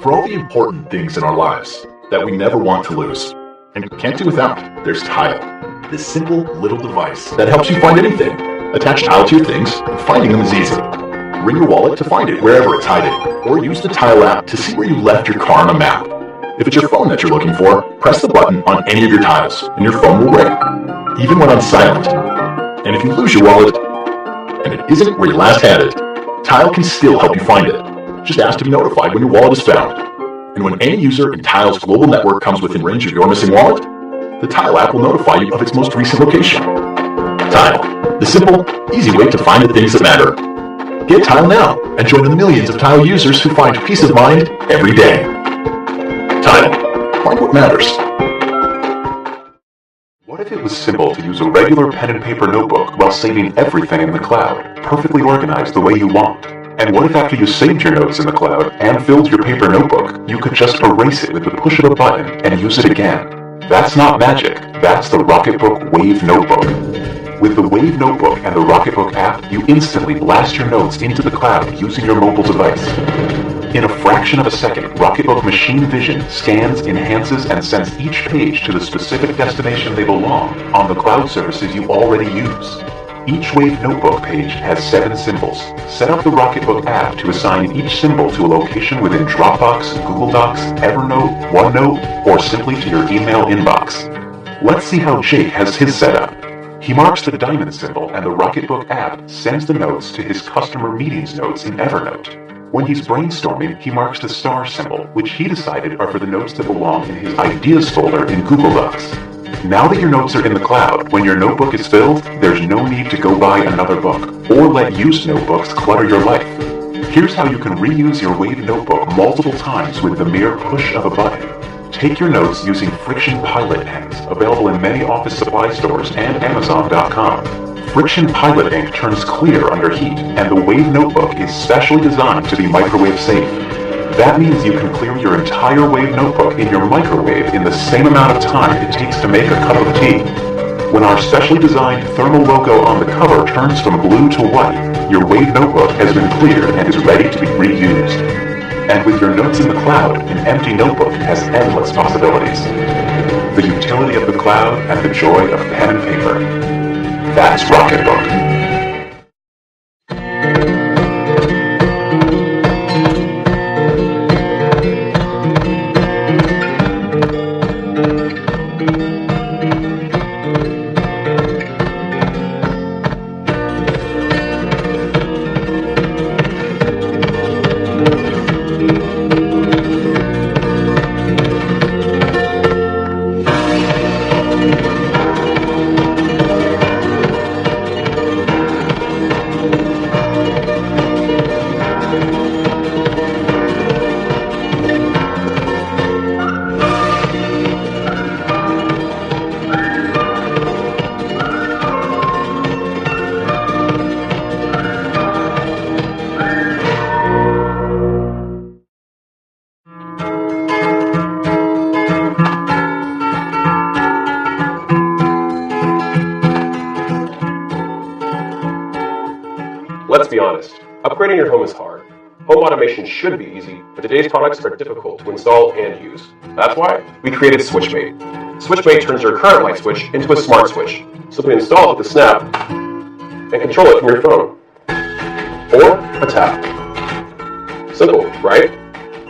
For all the important things in our lives that we never want to lose and can't do without, there's Tile. This simple little device that helps you find anything. Attach Tile to your things, and finding them is easy. Bring your wallet to find it wherever it's hiding, or use the Tile app to see where you left your car on a map. If it's your phone that you're looking for, press the button on any of your tiles, and your phone will ring, even when on silent. And if you lose your wallet, and it isn't where you last had it, Tile can still help you find it. Just ask to be notified when your wallet is found. And when any user in Tile's global network comes within range of your missing wallet, the Tile app will notify you of its most recent location. Tile, the simple, easy way to find the things that matter. Get Tile now and join the millions of Tile users who find peace of mind every day. Tile, find what matters. What if it was simple to use a regular pen and paper notebook while saving everything in the cloud, perfectly organized the way you want? And what if after you saved your notes in the cloud and filled your paper notebook, you could just erase it with the push of a button and use it again? That's not magic, that's the Rocketbook Wave Notebook. With the Wave Notebook and the Rocketbook app, you instantly blast your notes into the cloud using your mobile device. In a fraction of a second, Rocketbook Machine Vision scans, enhances, and sends each page to the specific destination they belong on the cloud services you already use. Each Wave Notebook page has 7 symbols. Set up the Rocketbook app to assign each symbol to a location within Dropbox, Google Docs, Evernote, OneNote, or simply to your email inbox. Let's see how Jake has his set up. He marks the diamond symbol, and the Rocketbook app sends the notes to his customer meetings notes in Evernote. When he's brainstorming, he marks the star symbol, which he decided are for the notes that belong in his ideas folder in Google Docs. Now that your notes are in the cloud, when your notebook is filled, there's no need to go buy another book, or let used notebooks clutter your life. Here's how you can reuse your Wave Notebook multiple times with the mere push of a button. Take your notes using Friction Pilot pens, available in many office supply stores and Amazon.com. Friction Pilot ink turns clear under heat, and the Wave Notebook is specially designed to be microwave safe. That means you can clear your entire Wave Notebook in your microwave in the same amount of time it takes to make a cup of tea. When our specially designed thermal logo on the cover turns from blue to white, your Wave Notebook has been cleared and is ready to be reused. And with your notes in the cloud, an empty notebook has endless possibilities. The utility of the cloud and the joy of pen and paper. That's Rocketbook. Let's be honest, upgrading your home is hard. Home automation should be easy, but today's products are difficult to install and use. That's why we created SwitchMate. SwitchMate turns your current light switch into a smart switch. Simply install it with a snap and control it from your phone. Or a tap. Simple, right?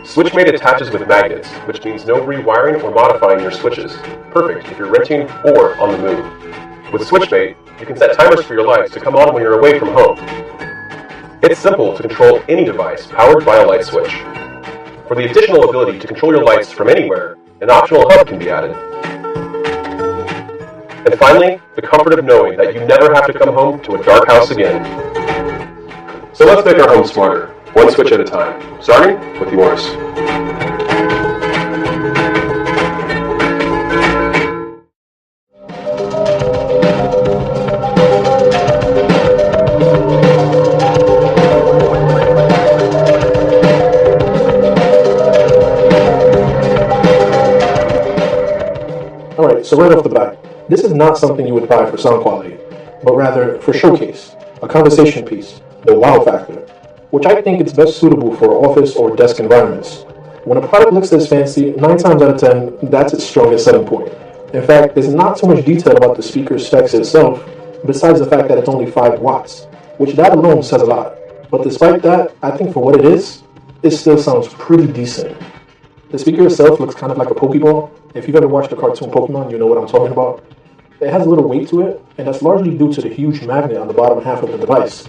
SwitchMate attaches with magnets, which means no rewiring or modifying your switches. Perfect if you're renting or on the move. With SwitchMate, you can set timers for your lights to come on when you're away from home. It's simple to control any device powered by a light switch. For the additional ability to control your lights from anywhere, an optional hub can be added. And finally, the comfort of knowing that you never have to come home to a dark house again. So let's make our home smarter, one switch at a time, starting with yours. Alright, so right off the bat, this is not something you would buy for sound quality, but rather for showcase, a conversation piece, the wow factor, which I think is best suitable for office or desk environments. When a product looks this fancy, 9 times out of 10, that's its strongest selling point. In fact, there's not too much detail about the speaker's specs itself, besides the fact that it's only 5 watts, which that alone says a lot. But despite that, I think for what it is, it still sounds pretty decent. The speaker itself looks kind of like a Pokeball. If you've ever watched the cartoon Pokemon, you know what I'm talking about. It has a little weight to it, and that's largely due to the huge magnet on the bottom half of the device.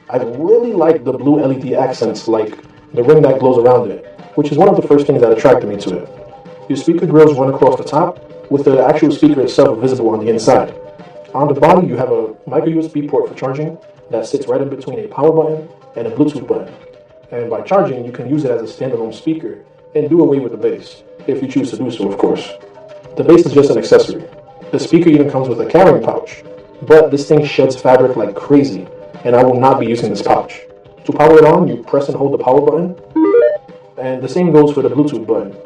I really like the blue LED accents, like the ring that glows around it, which is one of the first things that attracted me to it. Your speaker grills run across the top, with the actual speaker itself visible on the inside. On the body, you have a micro USB port for charging that sits right in between a power button and a Bluetooth button. And by charging, you can use it as a standalone speaker and do away with the bass, if you choose to do so, of course. The bass is just an accessory. The speaker even comes with a carrying pouch, but this thing sheds fabric like crazy, and I will not be using this pouch. To power it on, you press and hold the power button, and the same goes for the Bluetooth button,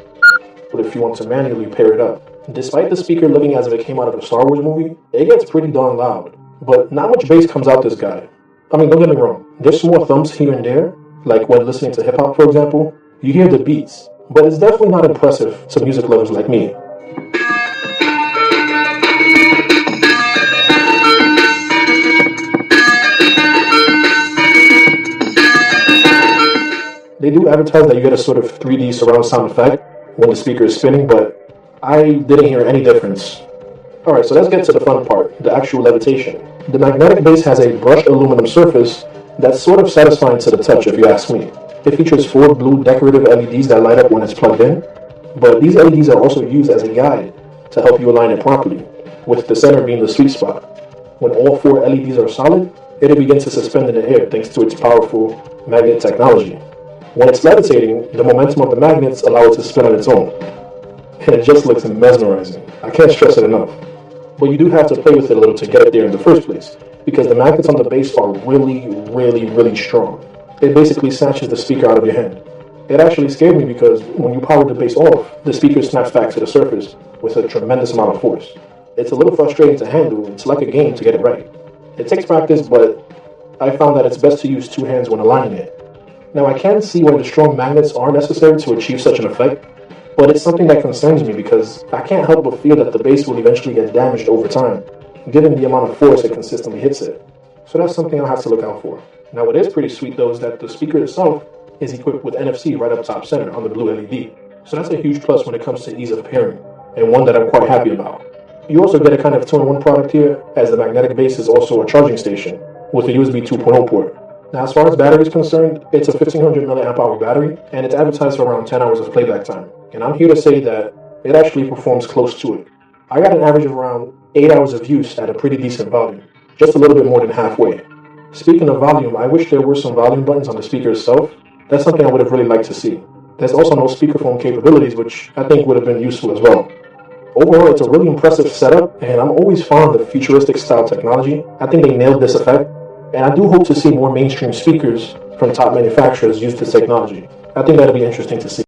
but if you want to manually pair it up. Despite the speaker looking as if it came out of a Star Wars movie, it gets pretty darn loud, but not much bass comes out this guy. I mean, don't get me wrong, there's some more thumps here and there, like when listening to hip-hop, for example. You hear the beats, but it's definitely not impressive to music lovers like me. They do advertise that you get a sort of 3D surround sound effect when the speaker is spinning, but I didn't hear any difference. Alright, so let's get to the fun part, the actual levitation. The magnetic base has a brushed aluminum surface that's sort of satisfying to the touch, if you ask me. It features 4 blue decorative LEDs that light up when it's plugged in, but these LEDs are also used as a guide to help you align it properly, with the center being the sweet spot. When all 4 LEDs are solid, it'll begin to suspend in the air thanks to its powerful magnet technology. When it's levitating, the momentum of the magnets allow it to spin on its own, and it just looks mesmerizing. I can't stress it enough. But you do have to play with it a little to get it there in the first place, because the magnets on the base are really strong. It basically snatches the speaker out of your hand. It actually scared me because when you power the base off, the speaker snaps back to the surface with a tremendous amount of force. It's a little frustrating to handle. It's like a game to get it right. It takes practice, but I found that it's best to use 2 hands when aligning it. Now, I can see why the strong magnets are necessary to achieve such an effect, but it's something that concerns me because I can't help but feel that the base will eventually get damaged over time, given the amount of force it consistently hits it. So that's something I'll have to look out for. Now, what is pretty sweet though is that the speaker itself is equipped with NFC right up top center on the blue LED. So that's a huge plus when it comes to ease of pairing, and one that I'm quite happy about. You also get a kind of 2-in-1 product here, as the magnetic base is also a charging station with a USB 2.0 port. Now, as far as battery is concerned, it's a 1500 mAh battery, and it's advertised for around 10 hours of playback time. And I'm here to say that it actually performs close to it. I got an average of around 8 hours of use at a pretty decent volume, just a little bit more than halfway. Speaking of volume, I wish there were some volume buttons on the speaker itself. That's something I would have really liked to see. There's also no speakerphone capabilities, which I think would have been useful as well. Overall, it's a really impressive setup, and I'm always fond of futuristic style technology. I think they nailed this effect, and I do hope to see more mainstream speakers from top manufacturers use this technology. I think that'll be interesting to see.